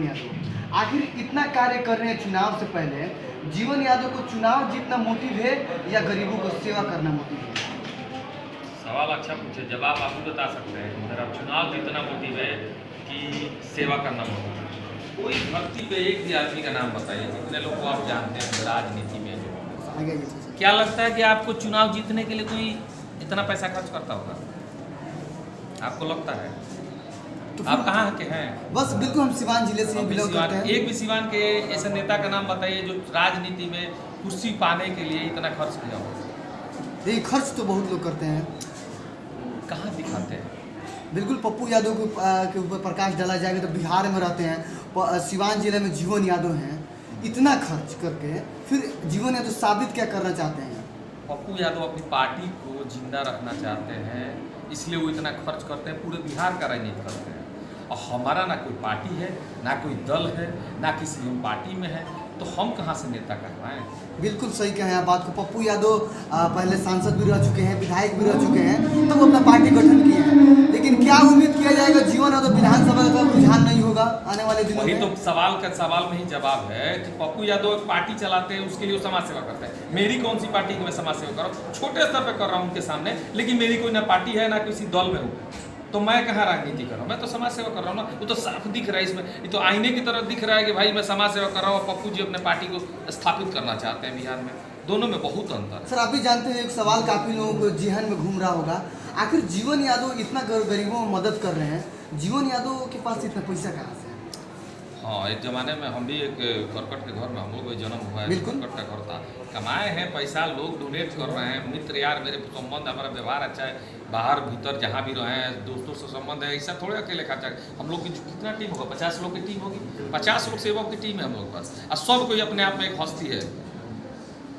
यादव। आखिर इतना कार्य कर रहे हैं चुनाव से पहले, जीवन यादव को चुनाव जीतना मोटिव है या गरीबों को सेवा करना मोटिव है? सवाल अच्छा पूछे, जवाब आप भी बता सकते हैं। मेरा चुनाव जीतना मोटिव है कि सेवा करना मोटिव है? कोई भक्ति पे एक भी आदमी का नाम बताइए जितने लोग को आप जानते हैं राजनीति में जो। क्या लगता है कि आपको चुनाव जीतने के लिए कोई इतना पैसा खर्च करता होगा? आपको लगता है? तो आप कहाँ के हैं? बस बिल्कुल हम सिवान जिले से बिलोंग करते हैं। एक भी सिवान के ऐसे नेता का नाम बताइए जो राजनीति में कुर्सी पाने के लिए इतना खर्च किया हो। ये खर्च तो बहुत लोग करते हैं। कहाँ दिखाते हैं? बिल्कुल पप्पू यादव के ऊपर प्रकाश डाला जाएगा तो बिहार में रहते हैं, सिवान जिले में जीवन यादव हैं। इतना खर्च करके फिर जीवन यादव साबित क्या करना चाहते हैं? पप्पू यादव अपनी पार्टी को जिंदा रखना चाहते हैं, इसलिए वो इतना खर्च करते हैं, पूरे बिहार का राजनीति करते हैं। और हमारा ना कोई पार्टी है, ना कोई दल है, ना किसी हम पार्टी में है, तो हम कहाँ से नेता कहलाएं? बिल्कुल सही कहें आप बात को। पप्पू यादव पहले सांसद भी रह चुके हैं, विधायक भी रह चुके हैं, तब तो अपना पार्टी गठन किए हैं। लेकिन क्या उम्मीद किया जाएगा जीवन यादव विधानसभा का रुझान नहीं होगा आने वाले दिनों में? वही तो सवाल में ही जवाब है कि पप्पू यादव एक पार्टी चलाते हैं, उसके लिए वो समाज सेवा करते हैं। मेरी कौन सी पार्टी की मैं समाज सेवा कर रहा हूँ? छोटे स्तर पर कर रहा हूँ उनके सामने, लेकिन मेरी कोई ना पार्टी है ना किसी दल में हूँ, तो मैं कहाँ राजनीति कर रहा हूँ? मैं तो समाज सेवा कर रहा हूँ ना। वो तो साफ दिख रहा है इसमें, ये तो आईने की तरह दिख रहा है कि भाई मैं समाज सेवा कर रहा हूँ, पप्पू जी अपने पार्टी को स्थापित करना चाहते हैं बिहार में। दोनों में बहुत अंतर है। सर आप भी जानते हैं, एक सवाल काफ़ी लोगों को जेहन में घूम रहा होगा, आखिर जीवन यादव इतना गरीबों में मदद कर रहे हैं, जीवन यादव के पास इतना पैसा कहाँ से है? हाँ, एक ज़माने में हम भी एक करकट के घर में, हम लोग जन्म हुआ है, करकट का घर था। कमाए हैं पैसा, लोग डोनेट कर रहे हैं, मित्र यार मेरे संबंध, हमारा व्यवहार अच्छा है, बाहर भीतर जहाँ भी रहे हैं दोस्तों से संबंध है। ऐसा थोड़े अकेले खर्चा। हम लोग की कितना टीम होगा? 50 लोग की टीम होगी, 50 लोग सेवक की टीम है हम लोग पास, और सब कोई अपने आप में एक हस्ती है।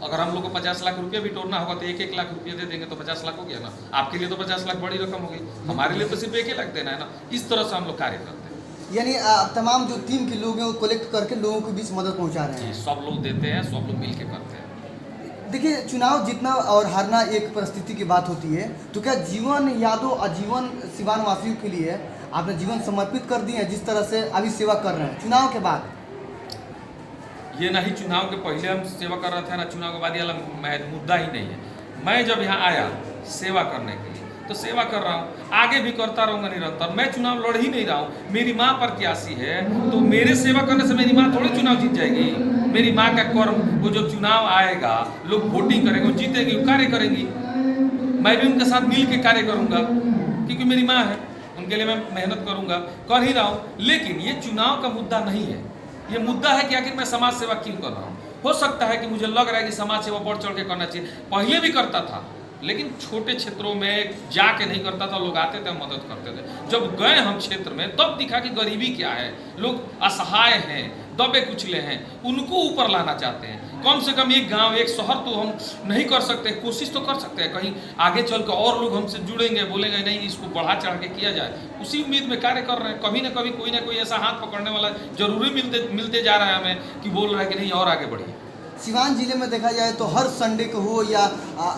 अगर हम लोग को 50 लाख रुपये भी तोड़ना होगा तो 1-1 लाख रुपये दे देंगे तो 50 लाख हो गया ना। आपके लिए तो 50 लाख बड़ी रकम होगी, हमारे लिए तो सिर्फ 1 लाख देना है ना। इस तरह से हम लोग कार्य करते हैं। यानी तमाम जो टीम के लोग हैं वो कलेक्ट करके लोगों के बीच मदद पहुंचा रहे हैं। सब लोग देते हैं, सब लोग मिल के करते हैं। देखिए, चुनाव जीतना और हारना एक परिस्थिति की बात होती है, तो क्या जीवन यादव आजीवन सिवान वासियों के लिए आपने जीवन समर्पित कर दिए हैं जिस तरह से अभी सेवा कर रहे हैं चुनाव के बाद? ये नहीं चुनाव के पहले हम सेवा कर रहे थे ना चुनाव के बाद, ये मुद्दा ही नहीं है। मैं जब यहाँ आया सेवा करने के लिए तो सेवा कर रहा हूँ, आगे भी करता रहूँगा निरंतर। मैं चुनाव लड़ ही नहीं रहा हूँ, मेरी माँ प्रत्याशी है, तो मेरे सेवा करने से मेरी माँ थोड़ी चुनाव जीत जाएगी। मेरी माँ का कर्म, वो जो चुनाव आएगा लोग वोटिंग करेंगे, वो जीतेंगे, वो कार्य करेंगी, मैं भी उनके साथ मिल के कार्य करूँगा, क्योंकि मेरी माँ है, उनके लिए मैं मेहनत करूँगा, कर ही रहा हूँ। लेकिन ये चुनाव का मुद्दा नहीं है, ये मुद्दा है कि आखिर मैं समाज सेवा क्यों कर रहा हूँ। हो सकता है कि मुझे लग रहा है कि समाज सेवा बढ़ चढ़ के करना चाहिए, पहले भी करता था, लेकिन छोटे क्षेत्रों में जाके नहीं करता था। लोग आते थे, मदद करते थे। जब गए हम क्षेत्र में तब दिखा कि गरीबी क्या है, लोग असहाय हैं, दबे कुचले हैं, उनको ऊपर लाना चाहते हैं। कम से कम एक गांव, एक शहर तो हम नहीं कर सकते, कोशिश तो कर सकते हैं, कहीं आगे चल कर और लोग हमसे जुड़ेंगे, बोलेंगे नहीं इसको बढ़ा चढ़ा के किया जाए, उसी उम्मीद में कार्य कर रहे हैं। कभी ना कभी कोई ना कोई ऐसा हाथ पकड़ने वाला जरूरी मिलते जा रहा है हमें, कि बोल रहा है कि नहीं और आगे बढ़िए। सिवान जिले में देखा जाए तो हर संडे को हो या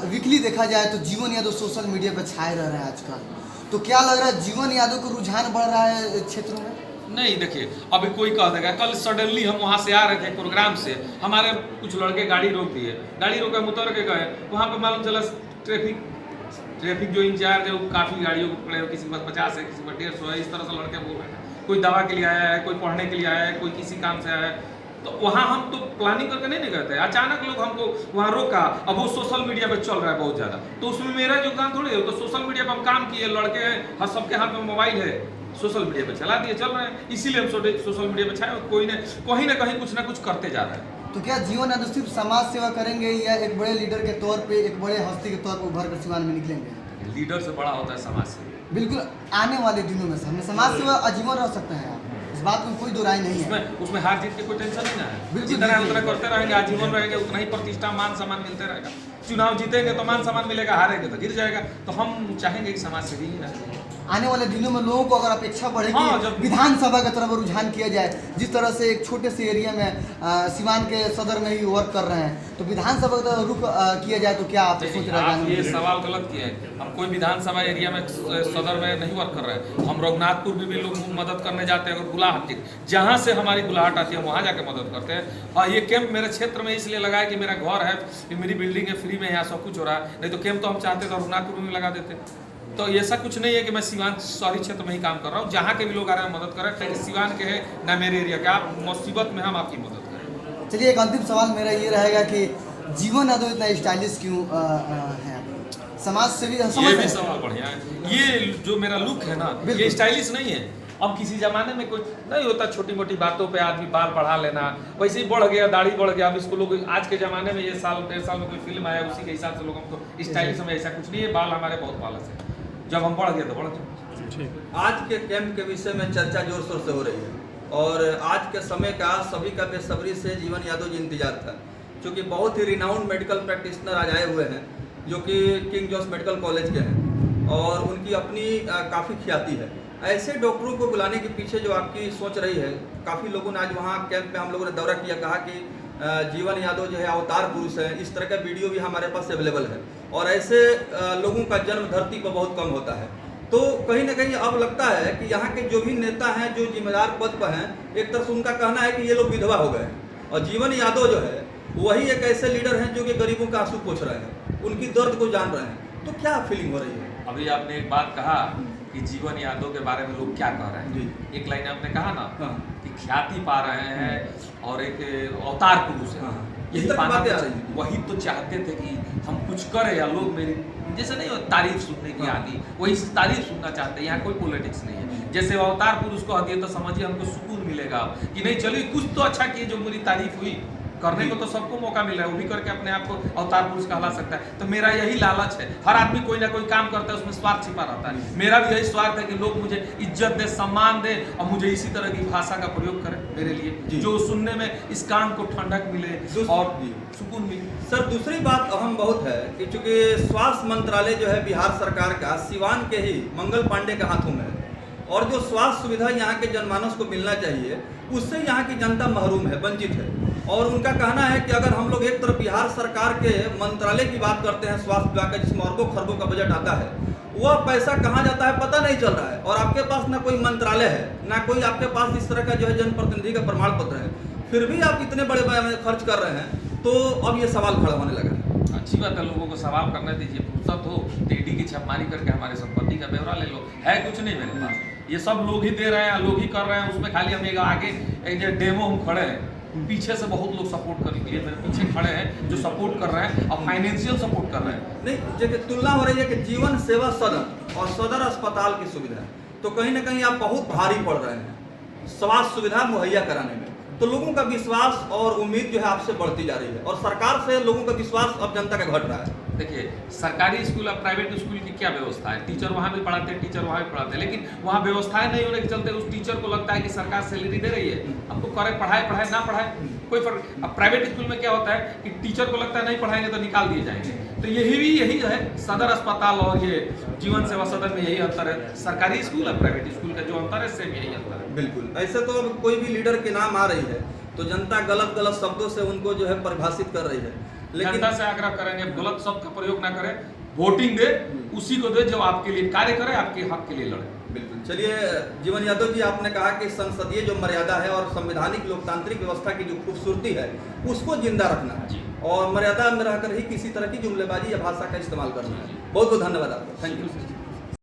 वीकली देखा जाए तो जीवन यादव सोशल मीडिया पर छाए रह रहे हैं आजकल। तो क्या लग रहा है जीवन यादव को रुझान बढ़ रहा है क्षेत्रों में? नहीं, देखिए अभी कोई कह देगा, कल सडनली हम वहाँ से आ रहे थे प्रोग्राम से, हमारे कुछ लड़के गाड़ी रोक दिए, गाड़ी रोक कर उतर के गए, वहाँ पर मालूम चला ट्रैफिक जो इंचार्ज है वो काफ़ी गाड़ियों को पकड़े, किसी पर 50 है, किसी पर 150 है, इस तरह से लड़के बोल रहे हैं। कोई दवा के लिए आया है, कोई पढ़ने के लिए आया है, कोई किसी काम से आया है। तो वहाँ हम तो प्लानिंग करके नहीं गए थे, अचानक लोग हमको वहाँ रोका। अब वो सोशल मीडिया पे चल रहा है बहुत ज़्यादा, तो उसमें मेरा योगदान थोड़ी है। तो सोशल मीडिया पर हम काम किए, लड़के हैं, हर सबके हाथ में मोबाइल है, सोशल मीडिया पे चला दिए, चल रहे हैं, इसीलिए हम सोशल मीडिया पे छाए, कोई ने कहीं ना कहीं कुछ ना कुछ करते जा रहे हैं। तो क्या जीवन यादव सिर्फ समाज सेवा करेंगे या एक बड़े लीडर के तौर पे, एक बड़े हस्ती के तौर पर उभर कर सिवान में निकलेंगे? लीडर से बड़ा होता है समाज सेवा। बिल्कुल, आने वाले दिनों में हमें समाज सेवा आजीवन रह सकते हैं, इस बात में कोई दो राय नहीं है। उसमें हार जीत की कोई टेंशन नहीं ना है, जितना उतना करते रहेंगे, आजीवन रहेंगे, उतना ही प्रतिष्ठा मान सम्मान मिलते रहेगा। चुनाव जीतेंगे तो मान सम्मान मिलेगा, हारेंगे तो गिर जाएगा। तो हम चाहेंगे कि समाज सेवी ही रहे। आने वाले दिनों में लोगों को अगर अपेक्षा बढ़ेगी हाँ, जब विधानसभा की तरफ रुझान किया जाए, जिस तरह से एक छोटे से एरिया में सिवान के सदर में ही वर्क कर रहे हैं, तो विधानसभा का रुख किया जाए तो क्या आप सोच रहे आप हैं? ये सवाल गलत किए हैं। हम कोई विधानसभा एरिया में सदर में नहीं वर्क कर रहे हैं। हम रघुनाथपुर में भी लोग मदद करने जाते हैं। अगर बुलाहट जहाँ से हमारी बुलाहट आती है वहाँ जाके मदद करते हैं। और ये कैंप मेरे क्षेत्र में इसलिए लगा है कि मेरा घर है, मेरी बिल्डिंग है, फ्री में यहाँ सब कुछ हो रहा है। नहीं तो कैंप तो हम चाहते तो रघुनाथपुर में लगा देते। तो ऐसा कुछ नहीं है कि मैं सिवान शहरी क्षेत्र में ही काम कर रहा हूँ। जहाँ के भी लोग आ रहे हैं मदद कर रहे हैं। सिवान के हैं ना मेरे एरिया के, आप मुसीबत में हम आपकी मदद करें। चलिए, एक अंतिम सवाल मेरा ये रहेगा कि जीवन यादव इतना स्टाइलिश क्यों है? समाज सेवी ये भी सवाल बढ़िया है। ये जो मेरा लुक है ना, ये स्टाइलिश नहीं है। अब किसी जमाने में कोई नहीं होता, छोटी मोटी बातों पे आदमी बाल बढ़ा लेना, वैसे ही बढ़ गया, दाढ़ी बढ़ गया। अब इसको लोग आज के जमाने में, ये साल 1.5 साल में कोई फिल्म आया, उसी के हिसाब से लोग हमको स्टाइलिश में, ऐसा कुछ नहीं है। बाल हमारे बहुत बालस है, जब हम बढ़ गए तो बढ़ गए। आज के कैंप के विषय में चर्चा जोर शोर से हो रही है और आज के समय का सभी का बेसब्री से जीवन यादव जी इंतजार था, क्योंकि बहुत ही रिनाउंड मेडिकल प्रैक्टिशनर आज आए हुए हैं जो कि किंग जॉर्ज मेडिकल कॉलेज के हैं और उनकी अपनी काफ़ी ख्याति है। ऐसे डॉक्टरों को बुलाने के पीछे जो आपकी सोच रही है, काफ़ी लोगों ने आज वहाँ कैंप में हम लोगों ने दौरा किया, कहा कि जीवन यादव जो है अवतार पुरुष है। इस तरह का वीडियो भी हमारे पास अवेलेबल है और ऐसे लोगों का जन्म धरती पर बहुत कम होता है। तो कहीं ना कहीं अब लगता है कि यहाँ के जो भी नेता हैं, जो जिम्मेदार पद पर हैं, एक तरफ से उनका कहना है कि ये लोग विधवा हो गए हैं और जीवन यादव जो है वही एक ऐसे लीडर हैं जो कि गरीबों का आंसू पोंछ रहे हैं, उनकी दर्द को जान रहे हैं। तो क्या फीलिंग हो रही है? अभी आपने एक बात कहा कि जीवन यादव के बारे में लोग क्या कह रहे हैं जी। एक लाइन आपने कहा ना, हाँ। कि ख्याति पा रहे हैं और एक अवतार पुरुष है। हाँ। यही इस तरह की पाना बातें आ तो- रही हैं। वही तो चाहते थे कि हम कुछ करें या लोग मेरी जैसे नहीं तारीफ सुनने की हाँ। आती, वही तारीफ सुनना चाहते हैं। यहाँ कोई पॉलिटिक्स नहीं है। जैसे वो अवतार पुरुष को हदियत, तो समझिए हमको सुकून मिलेगा कि नहीं चलिए कुछ तो अच्छा किए, जो मेरी तारीफ हुई। करने को तो सबको मौका मिल रहा है, वो भी करके अपने आप को अवतार पुरुष कहला सकता है। तो मेरा यही लालच है। हर आदमी कोई ना कोई काम करता है, उसमें स्वार्थ छिपा रहता है। मेरा भी यही स्वार्थ है कि लोग मुझे इज्जत दे, सम्मान दे और मुझे इसी तरह की भाषा का प्रयोग करें मेरे लिए, जो सुनने में इस कान को ठंडक मिले और सुकून मिले। सर, दूसरी बात अहम बहुत है कि चूंकि स्वास्थ्य मंत्रालय जो है बिहार सरकार का सिवान के ही मंगल पांडे के हाथों में है और जो स्वास्थ्य सुविधा यहाँ के जनमानस को मिलना चाहिए उससे यहाँ की जनता महरूम है, वंचित है। और उनका कहना है कि अगर हम लोग एक तरफ बिहार सरकार के मंत्रालय की बात करते हैं, स्वास्थ्य विभाग का, जिसमें अरबों खरबों का बजट आता है, वह पैसा कहाँ जाता है पता नहीं चल रहा है और आपके पास ना कोई मंत्रालय है, ना कोई आपके पास इस तरह का जो है जनप्रतिनिधि का प्रमाण पत्र है, फिर भी आप इतने बड़े खर्च कर रहे हैं। तो अब ये सवाल खड़ा होने लगा है। अच्छी बात है, लोगों को सवाल करने दीजिए। फुर्सत हो तो ईडी की छापेमारी करके हमारे संपत्ति का ब्यौरा ले लो। है कुछ नहीं मेरे पास, ये सब लोग ही दे रहे हैं, लोग ही कर रहे हैं। उसमें खाली हम एक आगे एक डेमो हम खड़े हैं, पीछे से बहुत लोग सपोर्ट करने के लिए मेरे पीछे खड़े हैं, जो सपोर्ट कर रहे हैं और फाइनेंशियल सपोर्ट कर रहे हैं। नहीं, जैसे तुलना हो रही है कि जीवन सेवा सदन और सदर अस्पताल की सुविधा, तो कहीं ना कहीं आप बहुत भारी पड़ रहे हैं स्वास्थ्य सुविधा मुहैया कराने में। तो लोगों का विश्वास और उम्मीद जो है आपसे बढ़ती जा रही है और सरकार से लोगों का विश्वास अब जनता का घट रहा है। देखिए, सरकारी स्कूल और प्राइवेट स्कूल की क्या व्यवस्था है? टीचर वहाँ भी पढ़ाते हैं, टीचर वहाँ भी पढ़ाते हैं, लेकिन वहाँ व्यवस्थाएं नहीं होने के चलते उस टीचर को लगता है कि सरकार सैलरी दे रही है, हमको करे, पढ़ाए ना पढ़ाए कोई फर्क। अब प्राइवेट स्कूल में क्या होता है कि टीचर को लगता है नहीं पढ़ाएंगे तो निकाल दिए जाएंगे। तो यही है सदर अस्पताल और ये जीवन सेवा सदन में यही अंतर है। सरकारी स्कूल और प्राइवेट स्कूल का जो अंतर है सेम यही अंतर है। बिल्कुल। ऐसे तो अब कोई भी लीडर के नाम आ रही है तो जनता गलत शब्दों से उनको जो है परिभाषित कर रही है, लेकिन जनता से आग्रह करेंगे गलत शब्द का प्रयोग ना करें, वोटिंग दे उसी को दे जो आपके लिए कार्य करे, आपके हक के लिए लड़े। बिल्कुल। चलिए जीवन यादव जी, आपने कहा कि संसदीय जो मर्यादा है और संवैधानिक लोकतांत्रिक व्यवस्था की जो खूबसूरती है उसको जिंदा रखना है और मर्यादा में रहकर ही किसी तरह की जुमलेबाजी या भाषा का इस्तेमाल करना है। बहुत बहुत धन्यवाद आपका। Thank you.